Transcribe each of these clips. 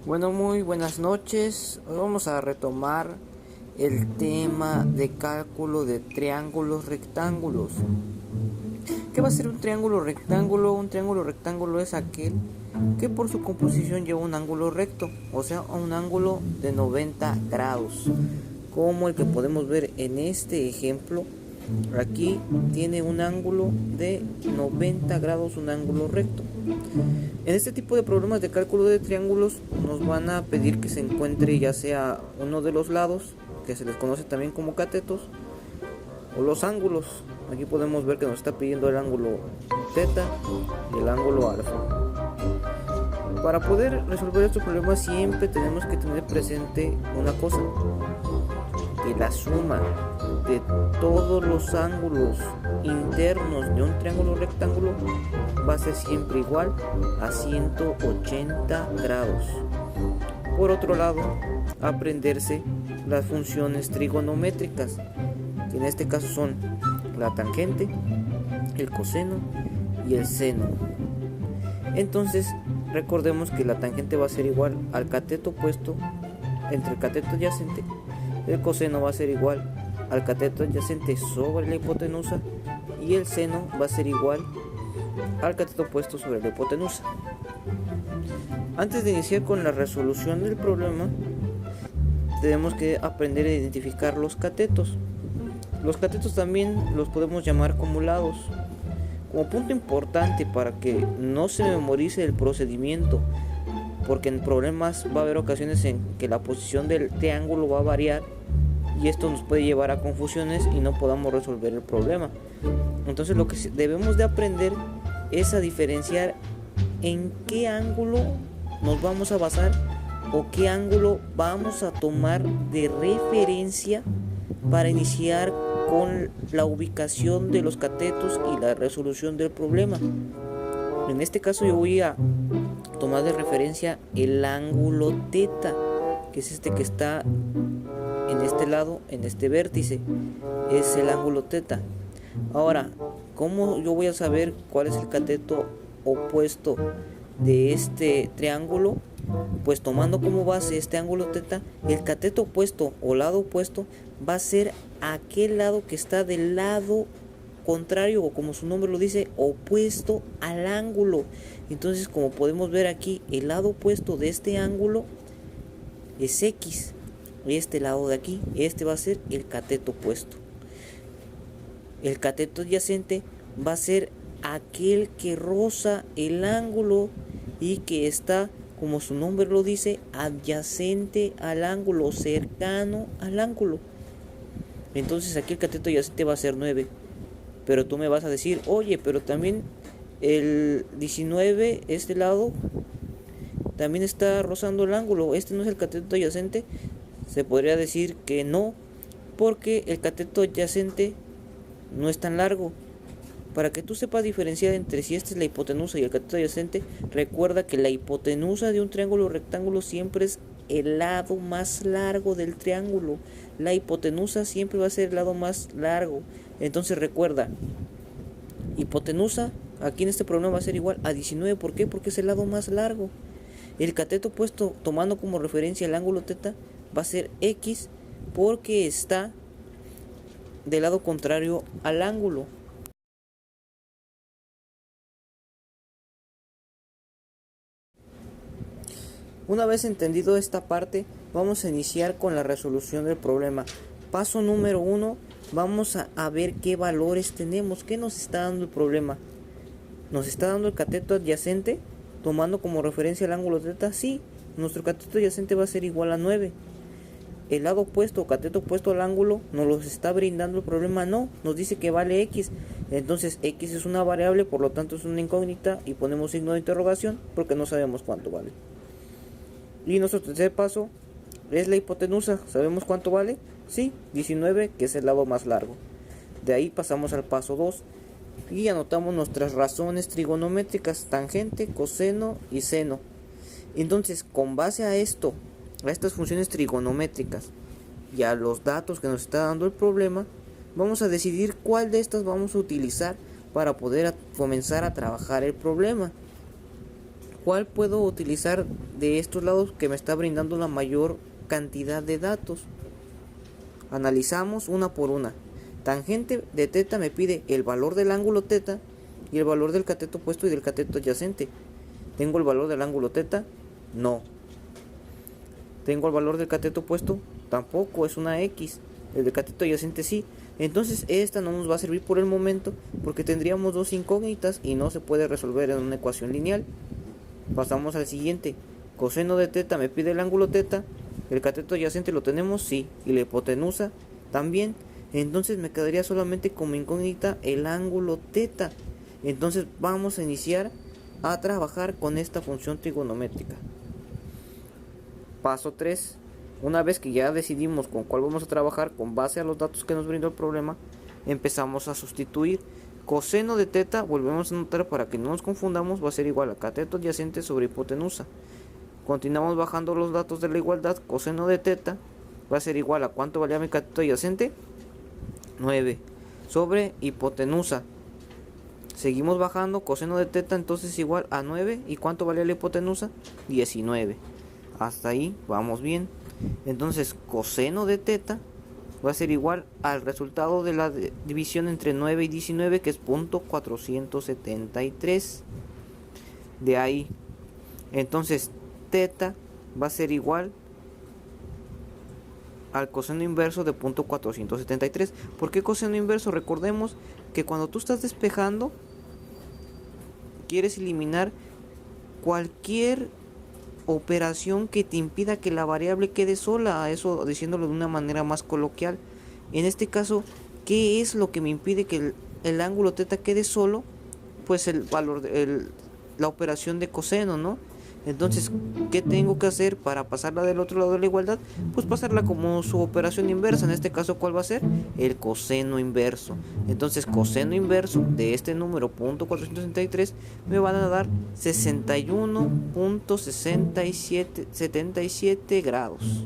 Bueno, muy buenas noches. Hoy vamos a retomar el tema de cálculo de triángulos rectángulos. ¿Qué va a ser un triángulo rectángulo? Un triángulo rectángulo es aquel que por su composición lleva un ángulo recto, o sea, un ángulo de 90 grados, como el que podemos ver en este ejemplo. Aquí tiene un ángulo de 90 grados, un ángulo recto. En este tipo de problemas de cálculo de triángulos nos van a pedir que se encuentre ya sea uno de los lados, que se les conoce también como catetos, o los ángulos. Aquí podemos ver que nos está pidiendo el ángulo teta y el ángulo alfa. Para poder resolver estos problemas siempre tenemos que tener presente una cosa, que la suma de todos los ángulos internos de un triángulo rectángulo va a ser siempre igual a 180 grados. Por otro lado, aprenderse las funciones trigonométricas, que en este caso son la tangente, el coseno y el seno. Entonces, recordemos que la tangente va a ser igual al cateto opuesto entre el cateto adyacente. El coseno va a ser igual al cateto adyacente sobre la hipotenusa y el seno va a ser igual al cateto opuesto sobre la hipotenusa. Antes de iniciar con la resolución del problema, tenemos que aprender a identificar los catetos. Los catetos también los podemos llamar como lados. Como punto importante para que no se memorice el procedimiento, porque en problemas va a haber ocasiones en que la posición del triángulo va a variar y esto nos puede llevar a confusiones y no podamos resolver el problema. Entonces lo que debemos de aprender es a diferenciar en qué ángulo nos vamos a basar o qué ángulo vamos a tomar de referencia para iniciar con la ubicación de los catetos y la resolución del problema. En este caso yo voy a tomar de referencia el ángulo teta, que es este que está en este lado, en este vértice, es el ángulo teta. Ahora, ¿cómo yo voy a saber cuál es el cateto opuesto de este triángulo? Pues tomando como base este ángulo teta, el cateto opuesto o lado opuesto va a ser aquel lado que está del lado contrario, o como su nombre lo dice, opuesto al ángulo. Entonces, como podemos ver aquí, el lado opuesto de este ángulo es X. Este lado de aquí, este va a ser el cateto opuesto. El cateto adyacente va a ser aquel que roza el ángulo y que está, como su nombre lo dice, adyacente al ángulo, cercano al ángulo. Entonces aquí el cateto adyacente va a ser 9. Pero tú me vas a decir, oye, pero también el 19, este lado, también está rozando el ángulo. ¿Este no es el cateto adyacente? Se podría decir que no, porque el cateto adyacente no es tan largo. Para que tú sepas diferenciar entre si esta es la hipotenusa y el cateto adyacente, recuerda que la hipotenusa de un triángulo rectángulo siempre es el lado más largo del triángulo. La hipotenusa siempre va a ser el lado más largo. Entonces recuerda, hipotenusa aquí en este problema va a ser igual a 19. ¿Por qué? Porque es el lado más largo. El cateto opuesto, tomando como referencia el ángulo teta, va a ser X porque está del lado contrario al ángulo. Una vez entendido esta parte, vamos a iniciar con la resolución del problema. Paso número 1, vamos a ver qué valores tenemos, qué nos está dando el problema. ¿Nos está dando el cateto adyacente tomando como referencia el ángulo teta? Sí, nuestro cateto adyacente va a ser igual a 9. El lado opuesto o cateto opuesto al ángulo nos los está brindando el problema, no, nos dice que vale X. Entonces X es una variable, por lo tanto es una incógnita y ponemos signo de interrogación porque no sabemos cuánto vale. Y nuestro tercer paso es la hipotenusa. ¿Sabemos cuánto vale? Sí, 19, que es el lado más largo. De ahí pasamos al paso 2 y anotamos nuestras razones trigonométricas, tangente, coseno y seno. Entonces, con base a esto, a estas funciones trigonométricas y a los datos que nos está dando el problema, vamos a decidir cuál de estas vamos a utilizar para poder comenzar a trabajar el problema. ¿Cuál puedo utilizar de estos lados que me está brindando la mayor cantidad de datos? Analizamos una por una. Tangente de teta me pide el valor del ángulo teta y el valor del cateto opuesto y del cateto adyacente. ¿Tengo el valor del ángulo teta? No. ¿Tengo el valor del cateto opuesto? Tampoco, es una X. El del cateto adyacente sí. Entonces esta no nos va a servir por el momento porque tendríamos dos incógnitas y no se puede resolver en una ecuación lineal. Pasamos al siguiente. Coseno de teta me pide el ángulo teta. ¿El cateto adyacente lo tenemos? Sí. ¿Y la hipotenusa? También. Entonces me quedaría solamente como incógnita el ángulo teta. Entonces vamos a iniciar a trabajar con esta función trigonométrica. Paso 3. Una vez que ya decidimos con cuál vamos a trabajar con base a los datos que nos brindó el problema, empezamos a sustituir. Coseno de teta, volvemos a notar para que no nos confundamos, va a ser igual a cateto adyacente sobre hipotenusa. Continuamos bajando los datos de la igualdad. Coseno de teta va a ser igual a ¿cuánto valía mi cateto adyacente? 9 sobre hipotenusa. Seguimos bajando. Coseno de teta entonces igual a 9. ¿Y cuánto valía la hipotenusa? 19. Hasta ahí vamos bien. Entonces coseno de teta va a ser igual al resultado de la división entre 9 y 19, que es .473. De ahí entonces teta va a ser igual al coseno inverso de .473. ¿Por qué coseno inverso? Recordemos que cuando tú estás despejando quieres eliminar cualquier operación que te impida que la variable quede sola, eso diciéndolo de una manera más coloquial. En este caso, ¿qué es lo que me impide que el ángulo teta quede solo? Pues el valor, la operación de coseno, ¿no? Entonces, ¿qué tengo que hacer para pasarla del otro lado de la igualdad? Pues pasarla como su operación inversa. En este caso, ¿cuál va a ser? El coseno inverso. Entonces, coseno inverso de este número .463 me van a dar 61.77 grados.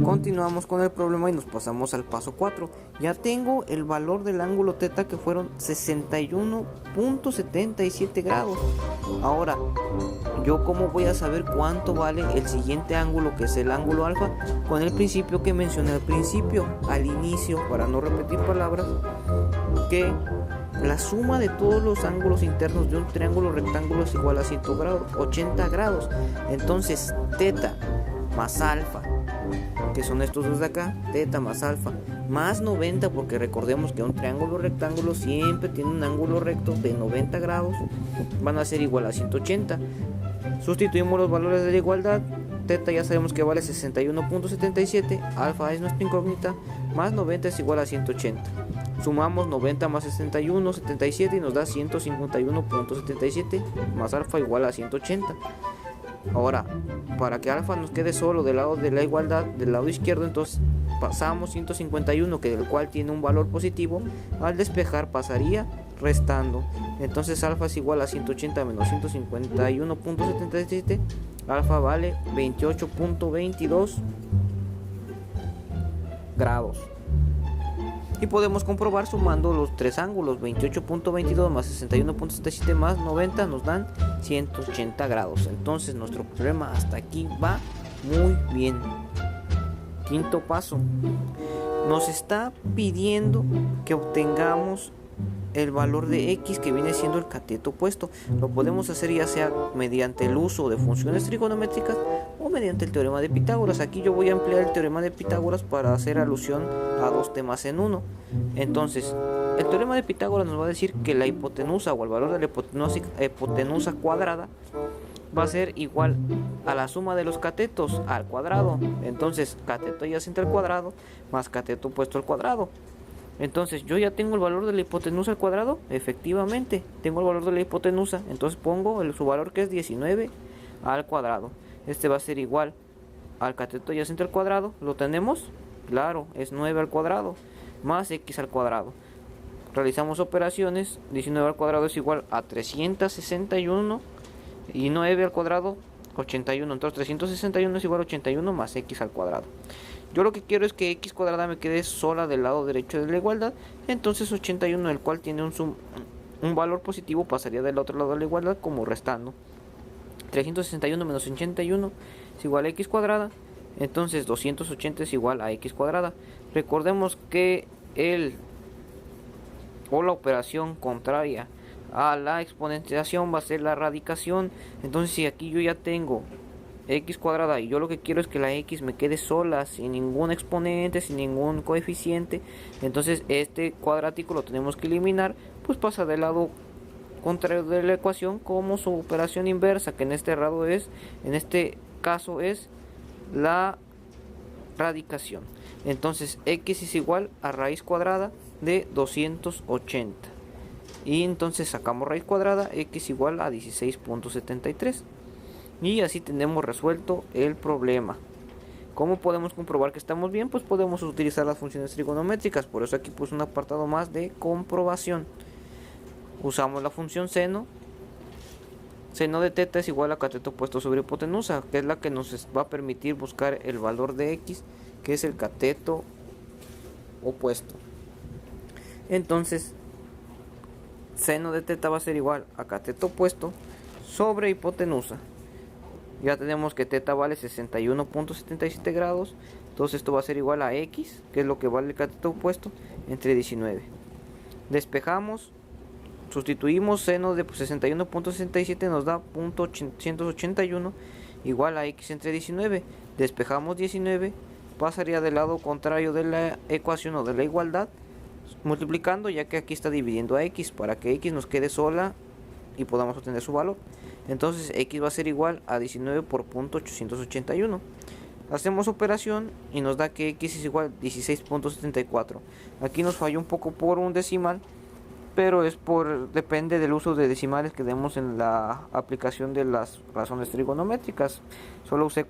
Continuamos con el problema y nos pasamos al paso 4. Ya tengo el valor del ángulo teta, que fueron 61.77 grados. Ahora, ¿yo cómo voy a saber cuánto vale el siguiente ángulo, que es el ángulo alfa? Con el principio que mencioné al principio, al inicio, para no repetir palabras, que la suma de todos los ángulos internos de un triángulo rectángulo es igual a 180 grados. Entonces, teta más alfa, que son estos dos de acá, teta más alfa, más 90, porque recordemos que un triángulo rectángulo siempre tiene un ángulo recto de 90 grados, van a ser igual a 180. Sustituimos los valores de la igualdad. Teta ya sabemos que vale 61.77, alfa es nuestra incógnita, más 90 es igual a 180. Sumamos 90 más 61, 77, y nos da 151.77, más alfa igual a 180. Ahora, para que alfa nos quede solo del lado de la igualdad, del lado izquierdo, entonces pasamos 151, que del cual tiene un valor positivo, al despejar pasaría restando. Entonces alfa es igual a 180 menos 151.77, alfa vale 28.22 grados. Y podemos comprobar sumando los tres ángulos, 28.22 más 61.77 más 90 nos dan 180 grados. Entonces nuestro problema hasta aquí va muy bien. Quinto paso, nos está pidiendo que obtengamos el valor de x, que viene siendo el cateto opuesto. Lo podemos hacer ya sea mediante el uso de funciones trigonométricas o mediante el teorema de Pitágoras. Aquí yo voy a emplear el teorema de Pitágoras para hacer alusión a dos temas en uno. Entonces, el teorema de Pitágoras nos va a decir que la hipotenusa, o el valor de la hipotenusa cuadrada, va a ser igual a la suma de los catetos al cuadrado. Entonces, cateto adyacente al cuadrado más cateto opuesto al cuadrado. Entonces, yo ya tengo el valor de la hipotenusa al cuadrado. Efectivamente, tengo el valor de la hipotenusa. Entonces pongo su valor, que es 19 al cuadrado. Este va a ser igual al cateto adyacente al cuadrado. ¿Lo tenemos? Claro, es 9 al cuadrado más x al cuadrado. Realizamos operaciones. 19 al cuadrado es igual a 361 y 9 al cuadrado 81. Entonces 361 es igual a 81 más x al cuadrado. Yo lo que quiero es que x cuadrada me quede sola del lado derecho de la igualdad. Entonces 81, el cual tiene un valor positivo, pasaría del otro lado de la igualdad como restando. 361 menos 81 es igual a x cuadrada. Entonces 280 es igual a x cuadrada. Recordemos que la operación contraria a la exponenciación va a ser la radicación. Entonces si aquí yo ya tengo x cuadrada y yo lo que quiero es que la x me quede sola, sin ningún exponente, sin ningún coeficiente, entonces este cuadrático lo tenemos que eliminar, pues pasa del lado contrario de la ecuación como su operación inversa, que en este caso es la radicación. Entonces x es igual a raíz cuadrada de 280, y entonces sacamos raíz cuadrada, x igual a 16.73. Y así tenemos resuelto el problema. ¿Cómo podemos comprobar que estamos bien? Pues podemos utilizar las funciones trigonométricas. Por eso aquí puse un apartado más de comprobación. Usamos la función seno. Seno de teta es igual a cateto opuesto sobre hipotenusa, que es la que nos va a permitir buscar el valor de x, que es el cateto opuesto. Entonces, seno de teta va a ser igual a cateto opuesto sobre hipotenusa. Ya tenemos que teta vale 61.77 grados. Entonces esto va a ser igual a x, que es lo que vale el cateto opuesto, entre 19. Despejamos, sustituimos seno de 61.67, nos da .181 igual a x entre 19. Despejamos 19, pasaría del lado contrario de la ecuación o de la igualdad, multiplicando, ya que aquí está dividiendo a x, para que x nos quede sola y podamos obtener su valor. Entonces x va a ser igual a 19 por .881. Hacemos operación y nos da que x es igual a 16.74. Aquí nos falló un poco por un decimal, pero depende del uso de decimales que demos en la aplicación de las razones trigonométricas. Solo usé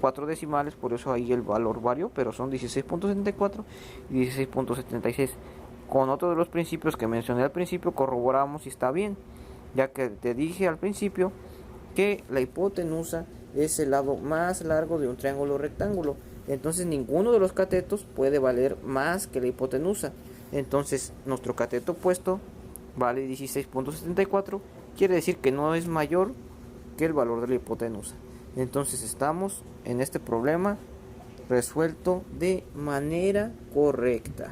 4 decimales, por eso ahí el valor varió, pero son 16.74 y 16.76. Con otro de los principios que mencioné al principio corroboramos si está bien, ya que te dije al principio que la hipotenusa es el lado más largo de un triángulo rectángulo. Entonces ninguno de los catetos puede valer más que la hipotenusa. Entonces nuestro cateto opuesto vale 16.74, quiere decir que no es mayor que el valor de la hipotenusa. Entonces estamos en este problema resuelto de manera correcta.